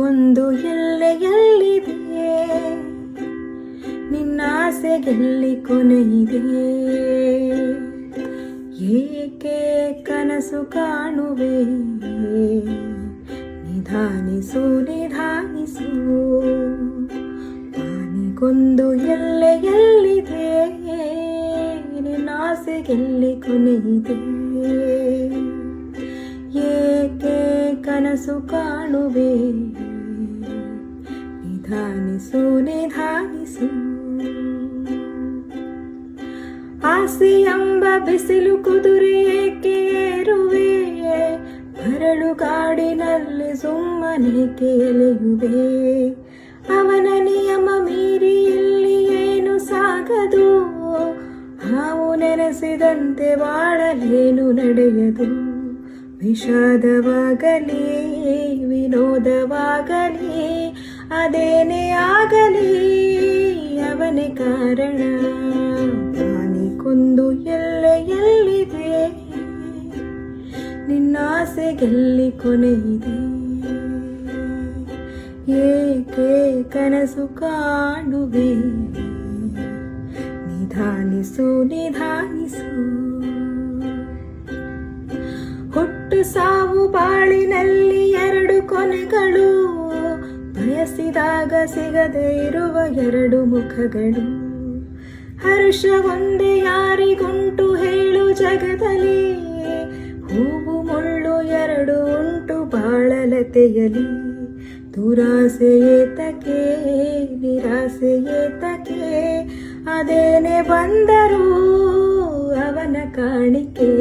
ಬಾನಿಗೊಂದು ಎಲ್ಲೆಯಲ್ಲಿದೆ, ನಿನ್ನಾಸೆಗೆಲ್ಲಿ ಕೊನೆಯಿದೆ. ಏಕೆ ಕನಸು ಕಾಣುವೆ, ನಿಧಾನಿಸು ನಿಧಾನಿಸು. ಬಾನಿಗೊಂದು ಎಲ್ಲೆಯಲ್ಲಿದೆ, ನಿನ್ನಾಸೆಗೆಲ್ಲಿ ಕೊನೆಯಿದೆ. ಏಕೆ ಕನಸು ಕಾಣುವೆ, ನಿಧಾನಿಸು ನಿಧಾನಿಸು. ಆಸೆ ಎಂಬ ಬಿಸಿಲು ಕುದುರೆ ಏಕೆ ಏರುವೆ, ಮರಳು ಕಾಡಿನಲ್ಲಿ ಸುಮ್ಮನೇಕೆ ಎಲೆಯುವೆ. ಅವನ ನಿಯಮ ಮೀರಿ ಇಲ್ಲಿ ಏನು ಸಾಗದು, ಹಾವು ನೆನೆಸಿದಂತೆ ಬಾಳಲೇನು ನಡೆಯದು. ವಿಷಾದವಾಗಲಿ ವಿನೋದವಾಗಲಿ ಅದೇನೇ ಆಗಲಿ ಅವನೇ ಕಾರಣ. ಬಾನಿಗೊಂದು ಎಲ್ಲೆಯಲ್ಲಿದೆ, ನಿನ್ನಾಸೆಗೆಲ್ಲಿ ಕೊನೆಯಿದೆ. ಏಕೆ ಕನಸು ಕಾಣುವೆ, ನಿಧಾನಿಸು ನಿಧಾನಿಸು. ಹುಟ್ಟು ಸಾವು ಬಾಳಿನಲ್ಲಿ ಎರಡು ಕೊನೆಗಳು, ಬಯಸಿದಾಗ ಸಿಗದೆ ಇರುವ ಎರಡು ಮುಖಗಳು. ಹರ್ಷ ಒಂದೇ ಯಾರಿಗುಂಟು ಹೇಳು ಜಗದಲ್ಲಿ, ಹೂವು ಮುಳ್ಳು ಎರಡು ಉಂಟು ಬಾಳಲತೆಯಲಿ. ದುರಾಸೆ ಏತಕ್ಕೆ ನಿರಾಸೆ ಏತಕ್ಕೆ, ಅದೇನೆ ಬಂದರೂ ಅವನ ಕಾಣಿಕೆ.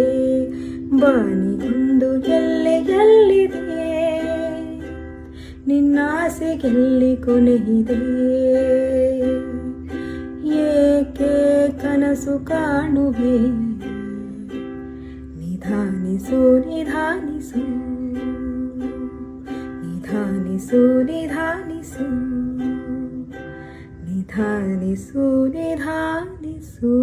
ಬಾನಿಗೊಂದು ಎಲ್ಲೆಯಲ್ಲಿದೆ, ನಿನ್ನಾಸೆಗೆಲ್ಲಿ ಕೊನೆಯಿದೆ. ಏಕೆ ಕನಸು ಕಾಣುವೆ, ನಿಧಾನಿಸು ನಿಧಾನಿಸು. ನಿಧಾನಿಸು ನಿಧಾನಿಸು. ನಿಧಾನಿಸು ನಿಧಾನಿಸು.